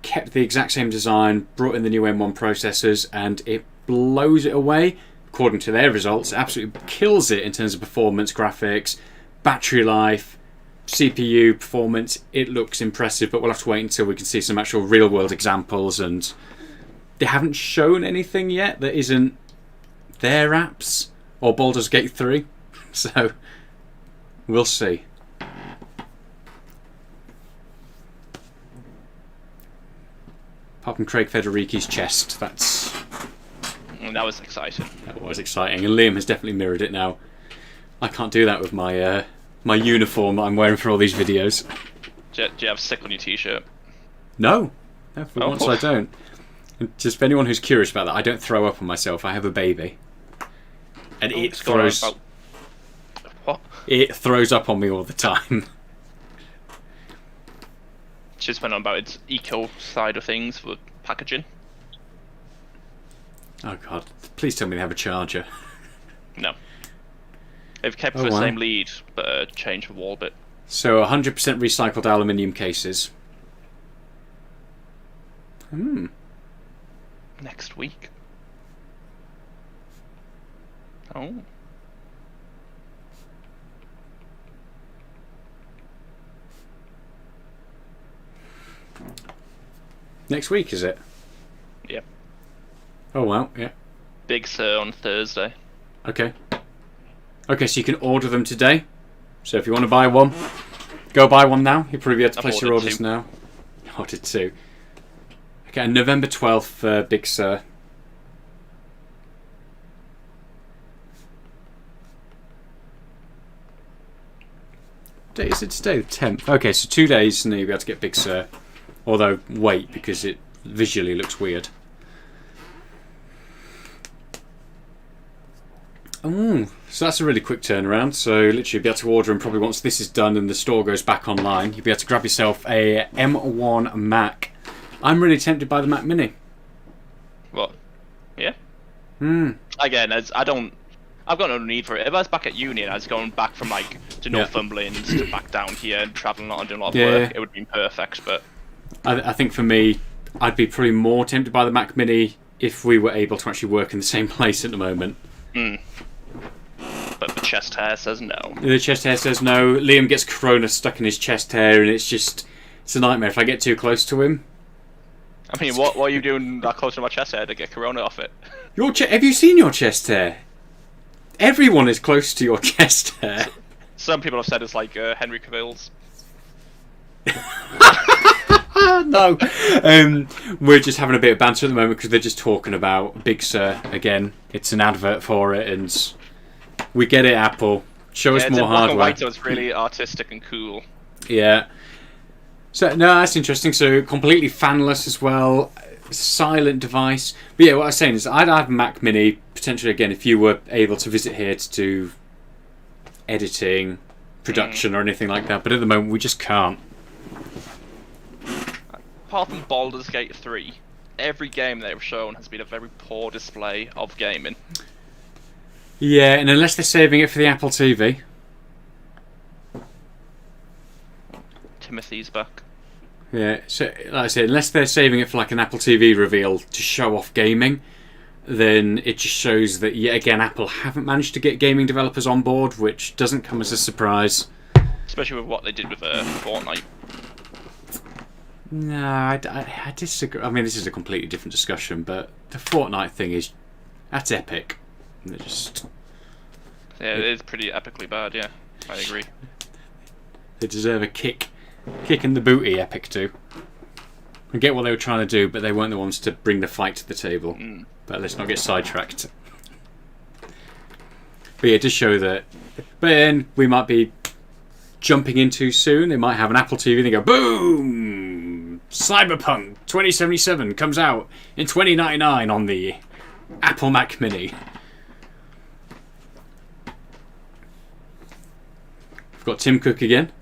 kept the exact same design, brought in the new M1 processors, and it blows it away. According to their results, it absolutely kills it in terms of performance, graphics, battery life, CPU performance. It looks impressive, but we'll have to wait until we can see some actual real-world examples, and they haven't shown anything yet that isn't their apps or Baldur's Gate 3. So we'll see. Apart from Craig Federighi's chest, that was exciting. That was exciting, and Liam has definitely mirrored it now. I can't do that with my my uniform that I'm wearing for all these videos. Do you have sick on your t-shirt? No, for once I don't. And just for anyone who's curious about that, I don't throw up on myself. I have a baby, and it throws it throws up on me all the time. Just went on about its eco side of things for packaging. Oh god, please tell me they have a charger. No. They've kept the same lead, but changed the wall bit. So 100% recycled aluminium cases. Next week. Oh. Next week, is it? Yeah. Oh wow, yeah. Big Sur on Thursday. Okay. Okay, so you can order them today. So if you want to buy one, go buy one now. You'll probably be able to place your orders now. Ordered 2. Okay, and November 12th for Big Sur. What date is it today? The 10th. Okay, so 2 days and then you'll be able to get Big Sur. Although, wait, because it visually looks weird. Oh, so that's a really quick turnaround. So literally you'll be able to order, and probably once this is done and the store goes back online, you'll be able to grab yourself a M1 Mac. I'm really tempted by the Mac Mini. What? Yeah? Again, I've got no need for it. If I was back at uni and I was going back from like to Northumberland to back down here and travelling a lot and doing a lot of work, it would have been perfect. But I think for me, I'd be probably more tempted by the Mac Mini if we were able to actually work in the same place at the moment. But the chest hair says no. The chest hair says no. Liam gets corona stuck in his chest hair, and it's a nightmare if I get too close to him. I mean, what are you doing that close to my chest hair to get corona off it? Have you seen your chest hair? Everyone is close to your chest hair. Some people have said it's like Henry Cavill's. No. We're just having a bit of banter at the moment because they're just talking about Big Sur again. It's an advert for it, and we get it, Apple. Show us more hardware. White, so it's really artistic and cool. Yeah. So, no, that's interesting. So, completely fanless as well. Silent device. But yeah, what I was saying is I'd have a Mac Mini, potentially, again, if you were able to visit here to do editing, production, or anything like that. But at the moment, we just can't. Apart from Baldur's Gate 3, every game they've shown has been a very poor display of gaming. Yeah, and unless they're saving it for the Apple TV. Timothy's back. Yeah, so like I said, unless they're saving it for like an Apple TV reveal to show off gaming, then it just shows that yet again Apple haven't managed to get gaming developers on board, which doesn't come as a surprise. Especially with what they did with Fortnite. No, I disagree. I mean, this is a completely different discussion, but the Fortnite thing that's epic. They're just... Yeah, it is pretty epically bad, yeah. I agree. They deserve a kick in the booty, Epic too. I get what they were trying to do, but they weren't the ones to bring the fight to the table. But let's not get sidetracked. But yeah, it does show that. But then we might be jumping in too soon. They might have an Apple TV and they go, boom! Cyberpunk 2077 comes out in 2099 on the Apple Mac Mini. We've got Tim Cook again.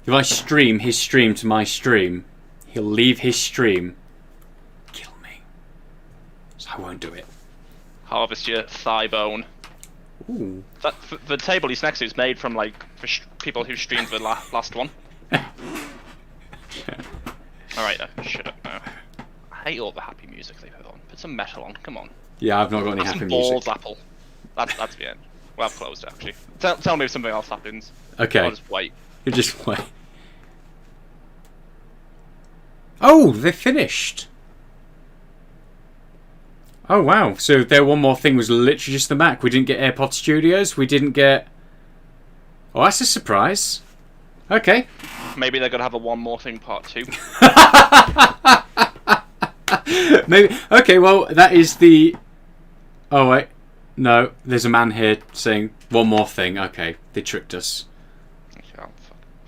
If I stream his stream to my stream, he'll leave his stream, kill me. So I won't do it. Harvest your thigh bone. Ooh. The table he's next to is made from like people who streamed the last one. Alright, shut up now. I hate all the happy music they put on. Put some metal on, come on. Yeah, I've not got any happy music. Balls, Apple. That's the end. Well, I've closed actually. Tell me if something else happens. Okay. I'll just wait. You just wait. Oh, they're finished. Oh wow! So their one more thing was literally just the Mac. We didn't get Airpods Studios. We didn't get. Oh, that's a surprise. Okay. Maybe they're gonna have a one more thing part 2. Maybe. Okay. Well, that is the. Oh wait. No, there's a man here saying one more thing. Okay, they tricked us. I'll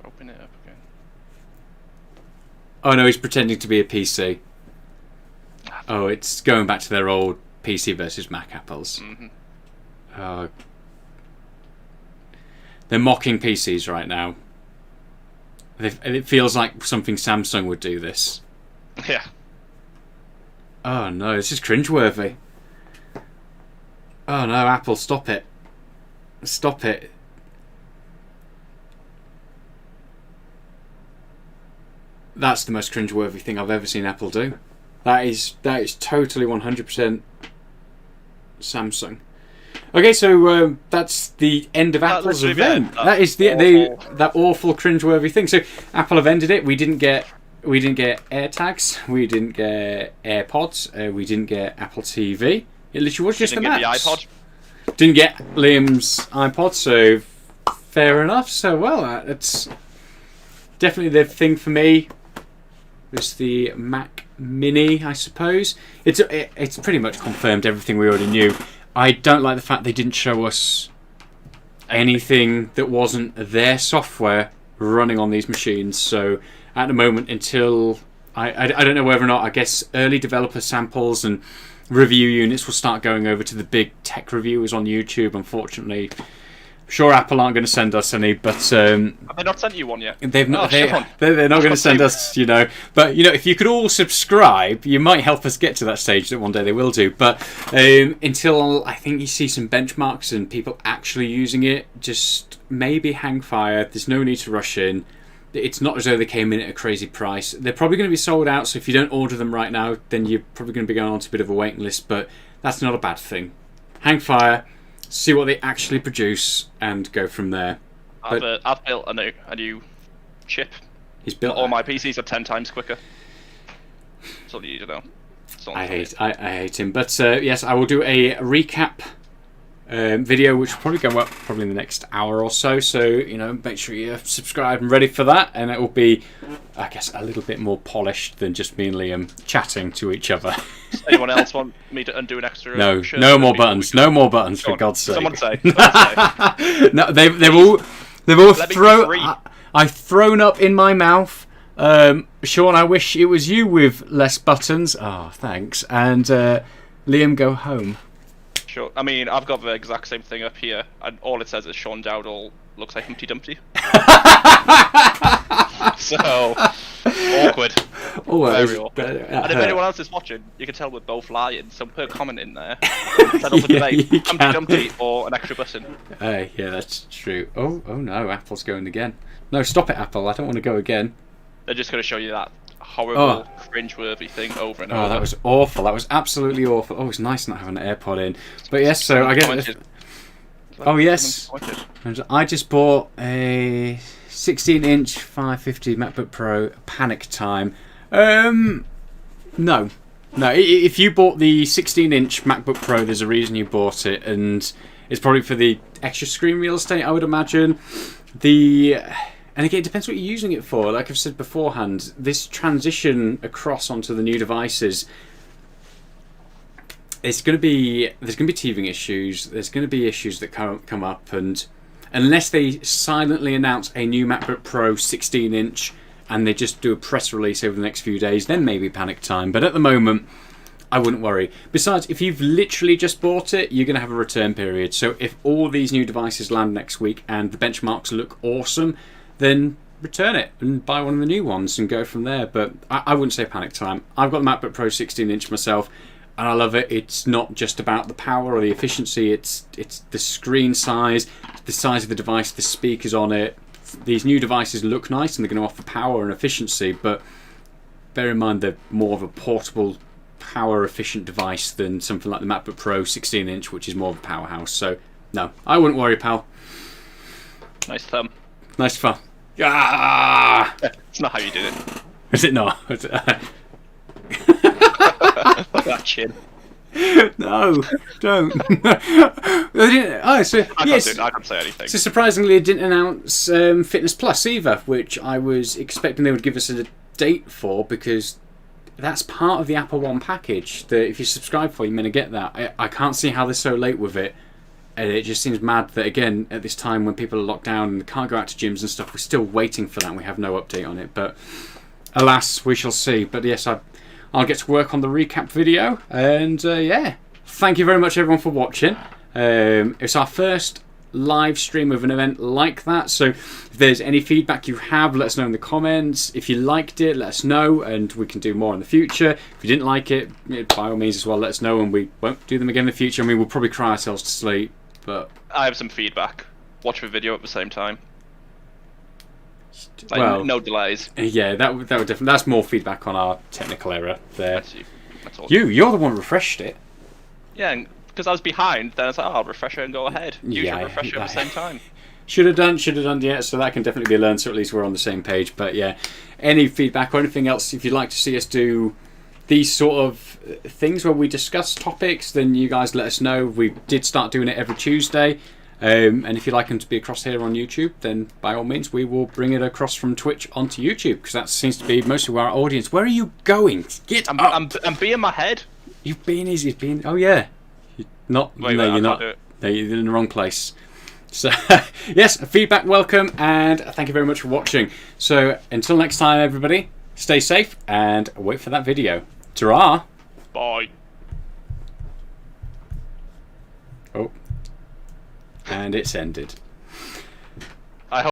open it up again. Oh no, he's pretending to be a PC. Oh, it's going back to their old PC versus Mac apples. They're mocking PCs right now. It feels like something Samsung would do this. Yeah. Oh no, this is cringeworthy. Oh no, Apple, stop it. Stop it. That's the most cringeworthy thing I've ever seen Apple do. That is totally 100% Samsung. Okay, so that's the end of Apple's event. That is that awful cringeworthy thing. So Apple have ended it. We didn't get AirTags. We didn't get AirPods. We didn't get Apple TV. It literally was just the Macs. Didn't get the iPod. Didn't get Liam's iPod. So fair enough. So well, it's definitely the thing for me. It's the Mac Mini, I suppose. It's pretty much confirmed everything we already knew. I don't like the fact they didn't show us anything that wasn't their software running on these machines. So at the moment, until I don't know whether or not, I guess early developer samples and review units will start going over to the big tech reviewers on YouTube. Unfortunately, sure, Apple aren't going to send us any, but have they not sent you one yet? They've not. They're not going to send us, But if you could all subscribe, you might help us get to that stage that one day they will do. But until I think you see some benchmarks and people actually using it, just maybe hang fire. There's no need to rush in. It's not as though they came in at a crazy price. They're probably going to be sold out. So if you don't order them right now, then you're probably going to be going on to a bit of a waiting list. But that's not a bad thing. Hang fire. See what they actually produce and go from there. I've built a new chip. He's built. All my PCs are 10 times quicker. That's all you need to know. I hate him. But yes, I will do a recap video, which will probably go up in the next hour or so. So make sure you're subscribed and ready for that, and it will be, I guess, a little bit more polished than just me and Liam chatting to each other. Does anyone else want me to undo an extra? No more buttons. No more buttons, for God's sake. Someone say. No, they've all thrown. I've thrown up in my mouth. Sean, I wish it was you with less buttons. Oh, thanks. And Liam, go home. Sure. I mean, I've got the exact same thing up here, and all it says is Sean Dowdall looks like Humpty Dumpty. So awkward. Very awkward. And if anyone else is watching, you can tell we're both lying. So put a comment in there. Settle the debate: Humpty Dumpty or an extra button. Yeah, that's true. Oh no, Apple's going again. No, stop it, Apple. I don't want to go again. They're just going to show you that horrible, cringe-worthy thing over and over. Oh, that was awful. That was absolutely awful. Oh, it's nice not having an AirPod in. But yes, so I guess. Oh yes, I just bought a 16-inch 550 MacBook Pro. Panic time. No. If you bought the 16-inch MacBook Pro, there's a reason you bought it, and it's probably for the extra screen real estate, I would imagine. And again, it depends what you're using it for. Like I've said beforehand, this transition across onto the new devices, there's going to be teething issues. There's going to be issues that come up, and unless they silently announce a new MacBook Pro 16-inch and they just do a press release over the next few days, then maybe panic time. But at the moment, I wouldn't worry. Besides, if you've literally just bought it, you're going to have a return period. So if all these new devices land next week and the benchmarks look awesome, then return it and buy one of the new ones and go from there. But I wouldn't say panic time. I've got the MacBook Pro 16-inch myself, and I love it. It's not just about the power or the efficiency. It's the screen size, the size of the device, the speakers on it. These new devices look nice and they're going to offer power and efficiency, but bear in mind they're more of a portable, power-efficient device than something like the MacBook Pro 16-inch, which is more of a powerhouse. So, no, I wouldn't worry, pal. Nice thumb. Nice fun. Ah! It's not how you do it. Is it not? Look at that chin. No, don't. I can't say anything. So surprisingly, it didn't announce Fitness Plus either, which I was expecting they would give us a date for, because that's part of the Apple One package. That if you subscribe for, you're going to get that. I can't see how they're so late with it. And it just seems mad that, again, at this time when people are locked down and can't go out to gyms and stuff, we're still waiting for that and we have no update on it. But alas, we shall see. But yes, I'll get to work on the recap video. And yeah, thank you very much, everyone, for watching. It's our first live stream of an event like that. So if there's any feedback you have, let us know in the comments. If you liked it, let us know, and we can do more in the future. If you didn't like it, by all means as well, let us know, and we won't do them again in the future. I mean, we'll probably cry ourselves to sleep, but I have some feedback. Watch the video at the same time. Like, well, no delays. Yeah, that would definitely. That's more feedback on our technical error there. That's you. That's all. You're the one who refreshed it. Yeah, because I was behind. Then I was like, oh, I'll refresh it and go ahead. You should refresh it at the same time. Should have done. Yeah. So that can definitely be learned. So at least we're on the same page. But yeah, any feedback or anything else, if you'd like to see us do these sort of things where we discuss topics, then you guys let us know. We did start doing it every Tuesday. And if you'd like them to be across here on YouTube, then by all means, we will bring it across from Twitch onto YouTube, because that seems to be most of our audience. Where are you going? Get up! I'm being my head. You've been easy. You've been. Oh yeah. You're not. Wait, no, you're not. No, you're in the wrong place. So yes, feedback welcome, and thank you very much for watching. So until next time, everybody, stay safe and wait for that video. Ta-ra! Bye. Oh. And it's ended.